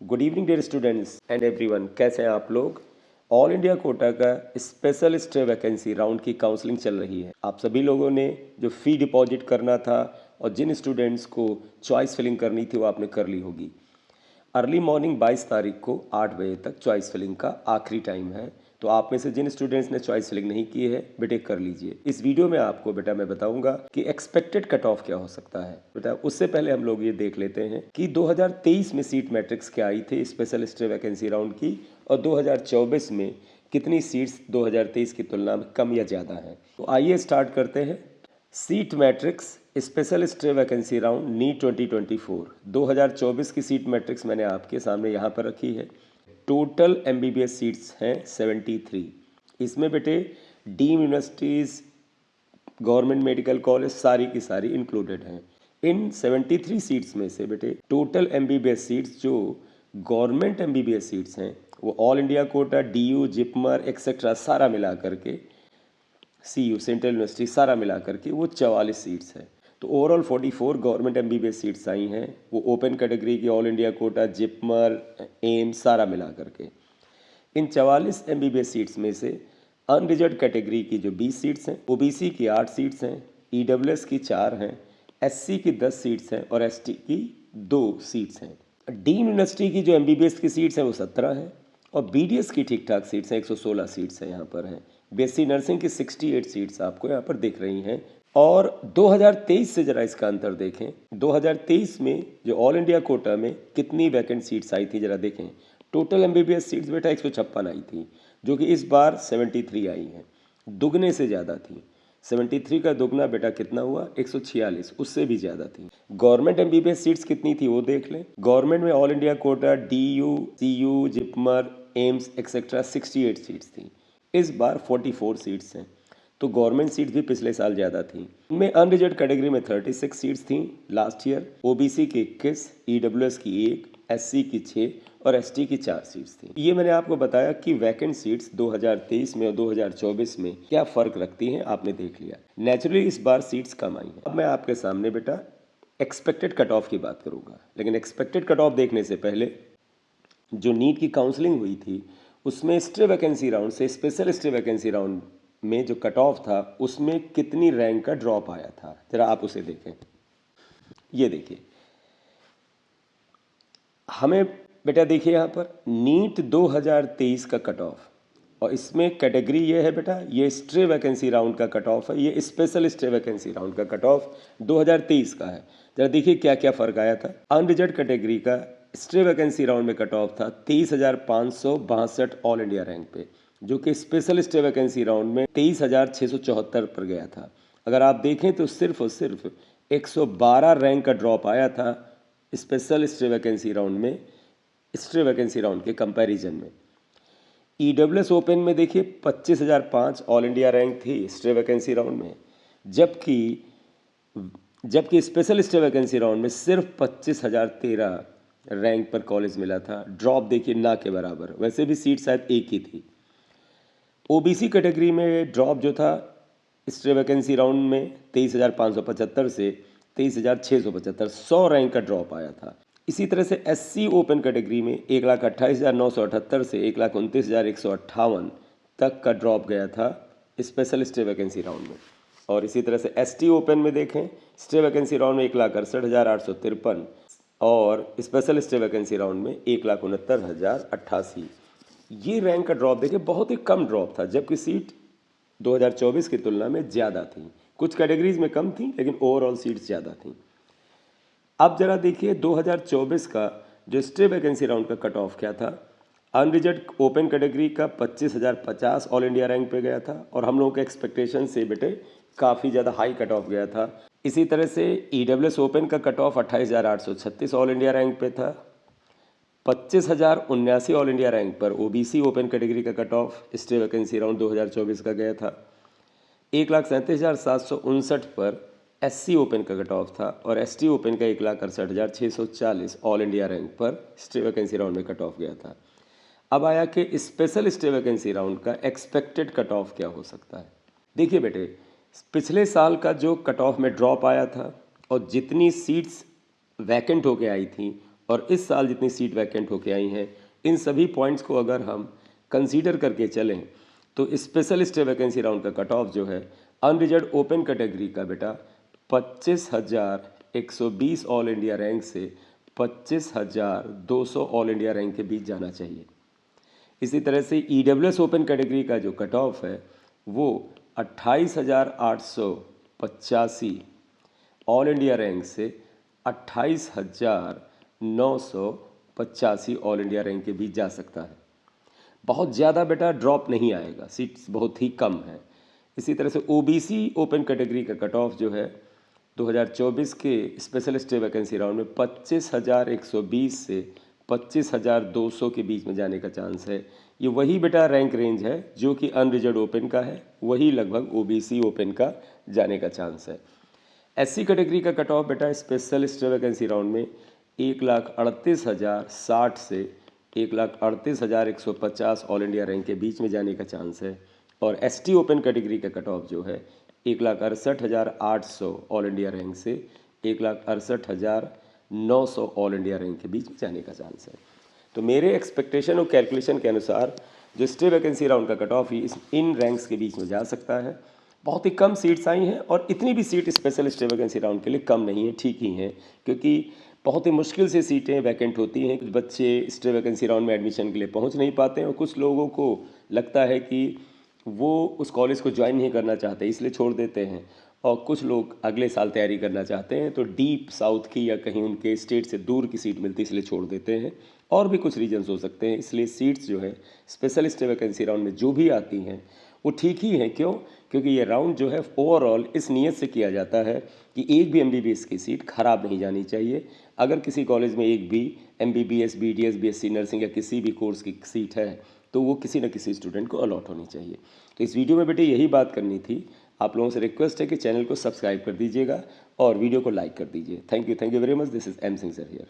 Good evening dear students and everyone, कैसे हैं आप लोग। ऑल इंडिया कोटा का स्पेशल स्टे वैकेंसी राउंड की काउंसलिंग चल रही है। आप सभी लोगों ने जो फ़ी डिपॉजिट करना था और जिन स्टूडेंट्स को चॉइस फिलिंग करनी थी वो आपने कर ली होगी। अर्ली मॉर्निंग 22 तारीख को 8 बजे तक चॉइस फिलिंग का आखिरी टाइम है। तो आप में से जिन स्टूडेंट्स ने चॉइस फिलिंग नहीं की है बेटे कर लीजिए। इस वीडियो में आपको बेटा मैं बताऊंगा कि एक्सपेक्टेड कट ऑफ क्या हो सकता है। बेटा उससे पहले हम लोग ये देख लेते हैं कि 2023 में सीट मैट्रिक्स क्या आई थी स्पेशल स्टे वैकेंसी राउंड की, और 2024 में कितनी सीट्स 2023 की तुलना में कम या ज़्यादा हैं। तो आइए स्टार्ट करते हैं। Seat matrix special stay vacancy round NEET 2024 2024 की सीट मैट्रिक्स मैंने आपके सामने यहाँ पर रखी है। टोटल एमबीबीएस सीट्स हैं 73। इसमें बेटे deemed universities, government medical college सारी की सारी इंक्लूडेड हैं। इन 73 सीट्स में से बेटे टोटल एमबीबीएस सीट्स जो गवर्नमेंट एमबीबीएस सीट्स हैं वो all India quota, DU, JIPMER etcetera सारा मिला करके, सीयू सेंट्रल यूनिवर्सिटी सारा मिला करके वो 44 सीट्स हैं। तो ओवरऑल 44 गवर्नमेंट एमबीबीएस सीट्स आई हैं, वो ओपन कैटेगरी की all India Kota, JIPMER, AIIMS सारा मिला करके। इन 44 एमबीबीएस सीट्स में से अनरिजर्व कैटेगरी की जो 20 सीट्स हैं, ओबीसी की 8 सीट्स हैं, ईडब्ल्यूएस की 4 हैं, एससी की 10 सीट्स हैं और एसटी की 2 सीट्स हैं। डीम्ड यूनिवर्सिटी की जो एमबीबीएस की सीट्स हैं वो 17 हैं और बीडीएस की ठीक ठाक सीट्स हैं 116 सीट्स हैं यहाँ पर हैं। बीएससी नर्सिंग की 68 सीट्स आपको यहाँ पर दिख रही हैं। और 2023 से ज़रा इसका अंतर देखें। 2023 में जो ऑल इंडिया कोटा में कितनी वैकेंट सीट्स आई थी ज़रा देखें। टोटल एमबीबीएस सीट्स बेटा 156 आई थी, जो कि इस बार 73 आई हैं, दुगने से ज़्यादा थी। 73 का दुगना बेटा कितना हुआ 146, उससे भी ज़्यादा थी। गवर्नमेंट एमबीबीएस सीट्स कितनी थी वो देख लें। गवर्नमेंट में all India quota, DU, CU, JIPMER, AIIMS etcetera 68 seats थी। इस बार 44 सीट्स हैं, तो गवर्नमेंट सीट्स भी पिछले साल ज़्यादा थी। इनमें अनरिजर्व कैटेगरी में 36 सीट्स थी लास्ट ईयर, ओबीसी की 21, ईडब्ल्यूएस की 1, एससी की 6 और एसटी की 4 सीट्स थी। ये मैंने आपको बताया कि वैकेंट सीट्स 2023 में और 2024 में क्या फ़र्क रखती हैं, आपने देख लिया। नेचुरली इस बार सीट्स कम आई हैं। अब मैं आपके सामने बेटा एक्सपेक्टेड कट ऑफ की बात करूँगा, लेकिन एक्सपेक्टेड कट ऑफ देखने से पहले जो नीट की काउंसलिंग हुई थी उसमें स्टे वैकेंसी राउंड से स्पेशल स्टे वैकेंसी राउंड में जो कट ऑफ था उसमें कितनी रैंक का ड्रॉप आया था, जरा आप उसे देखें। ये देखिए, हमें बेटा देखिए यहाँ पर नीट 2023 का कट ऑफ, और इसमें कैटेगरी ये है बेटा, ये स्टे वैकेंसी राउंड का कट ऑफ है, ये स्पेशल स्टे वैकेंसी राउंड का कट ऑफ 2023 का है। जरा देखिए क्या क्या फ़र्क आया था। अनरिजर्व कैटेगरी का स्टे वैकेंसी राउंड में कट ऑफ था 23,562 ऑल इंडिया रैंक पे, जो कि स्पेशल स्टे वैकेंसी राउंड में 23,674 पर गया था। अगर आप देखें तो सिर्फ और सिर्फ 112 रैंक का ड्रॉप आया था स्पेशल स्टे वैकेंसी राउंड में, स्टे वैकेंसी राउंड के कंपैरिजन में। ईडब्ल्यूएस ओपन में देखिए 25,005 ऑल इंडिया रैंक थी स्टे वैकेंसी राउंड में, जबकि स्पेशल स्टे वैकेंसी राउंड में सिर्फ 25,013 रैंक पर कॉलेज मिला था। ड्रॉप देखिए ना के बराबर, वैसे भी सीट शायद एक ही थी। ओबीसी कैटेगरी में ड्रॉप जो था स्टे वैकेंसी राउंड में 23,575 से 23,675, 100 रैंक का ड्रॉप आया था। इसी तरह से एससी ओपन कैटेगरी में 1,28,978 से 1,29,158 तक का ड्रॉप गया था स्पेशल स्टे वैकेंसी राउंड में। और इसी तरह से एसटी ओपन में देखें, स्टे वैकेंसी राउंड में 1,68,853 और स्पेशल स्टे वैकेंसी राउंड में 1,69,088। ये रैंक का ड्रॉप देखिए बहुत ही कम ड्रॉप था, जबकि सीट 2024 की तुलना में ज़्यादा थी। कुछ कैटेगरीज में कम थी लेकिन ओवरऑल सीट्स ज़्यादा थी। अब जरा देखिए 2024 का जो स्टे वैकेंसी राउंड का कट ऑफ क्या था। अनरिजर्व ओपन कैटेगरी का 25,050 ऑल इंडिया रैंक पे गया था, और हम लोगों के एक्सपेक्टेशन से बेटे काफ़ी ज़्यादा हाई कट ऑफ गया था। इसी तरह से ईडब्ल्यूएस ओपन का cut off 28,836 all India rank पे था। 25,079 ऑल इंडिया रैंक पर ओबीसी ओपन कैटेगरी का cut off stay vacancy round 2024 का गया था। 1,37,759 पर एससी ओपन का कट ऑफ था, और एसटी ओपन का 1,68,640 ऑल इंडिया रैंक पर स्टे वैकेंसी राउंड में कट ऑफ गया था। अब आया कि स्पेशल स्टे वैकेंसी राउंड का एक्सपेक्टेड कट ऑफ क्या हो सकता है। देखिए बेटे, पिछले साल का जो कट ऑफ में ड्रॉप आया था और जितनी सीट्स वैकेंट होके आई थी और इस साल जितनी सीट वैकेंट होके आई हैं, इन सभी पॉइंट्स को अगर हम कंसीडर करके चलें तो स्पेशल स्टे वैकेंसी राउंड का कट ऑफ जो है अनरिजर्व ओपन कैटेगरी का बेटा 25,120 ऑल इंडिया रैंक से 25,200 ऑल इंडिया रैंक के बीच जाना चाहिए। इसी तरह से EWS ओपन कैटेगरी का जो कट ऑफ है वो 28,885 ऑल इंडिया रैंक से 28,985 ऑल इंडिया रैंक के बीच जा सकता है। बहुत ज़्यादा बेटा ड्रॉप नहीं आएगा, सीट्स बहुत ही कम है। इसी तरह से OBC ओपन कैटेगरी का कट ऑफ जो है 2024 के स्पेशल स्टे वैकेंसी राउंड में 25,120 से 25,200 के बीच में जाने का चांस है। ये वही बेटा रैंक रेंज है जो कि अनरिजर्व ओपन का है, वही लगभग OBC ओपन का जाने का चांस है। SC कैटेगरी का कट ऑफ बेटा स्पेशल स्टे वैकेंसी राउंड में 1,38,060 से 1,38,150 ऑल इंडिया रैंक के बीच में जाने का चांस है। और ST ओपन कैटेगरी का कट ऑफ जो है 1,68,800 ऑल इंडिया रैंक से 1,68,900 ऑल इंडिया रैंक के बीच में जाने का चांस है। तो मेरे एक्सपेक्टेशन और कैलकुलेशन के अनुसार जो स्टे वैकेंसी राउंड का कट ऑफ ही इन रैंक्स के बीच में जा सकता है। बहुत ही कम सीट्स आई हैं और इतनी भी seat special stay vacancy round के लिए कम नहीं है, ठीक ही हैं, क्योंकि बहुत ही मुश्किल से सीटें वैकेंट होती हैं। कुछ बच्चे स्टे वैकेंसी राउंड में एडमिशन के लिए पहुंच नहीं पाते हैं और कुछ लोगों को लगता है कि वो उस कॉलेज को ज्वाइन नहीं करना चाहते इसलिए छोड़ देते हैं, और कुछ लोग अगले साल तैयारी करना चाहते हैं तो डीप साउथ की या कहीं उनके स्टेट से दूर की सीट मिलती इसलिए छोड़ देते हैं। और भी कुछ रीजन्स हो सकते हैं, इसलिए सीट्स जो है स्पेशल स्टे वैकेंसी राउंड में जो भी आती हैं वो ठीक ही हैं। क्यों? क्योंकि ये राउंड जो है ओवरऑल इस नीयत से किया जाता है कि एक भी MBBS की सीट खराब नहीं जानी चाहिए। अगर किसी कॉलेज में एक भी MBBS, BDS, BSc नर्सिंग या किसी भी कोर्स की सीट है तो वो किसी न किसी स्टूडेंट को अलॉट होनी चाहिए। तो इस वीडियो में बेटे यही बात करनी थी। आप लोगों से रिक्वेस्ट है कि चैनल को सब्सक्राइब कर दीजिएगा और वीडियो को लाइक कर दीजिए। Thank you very much. This is M Singh sir here.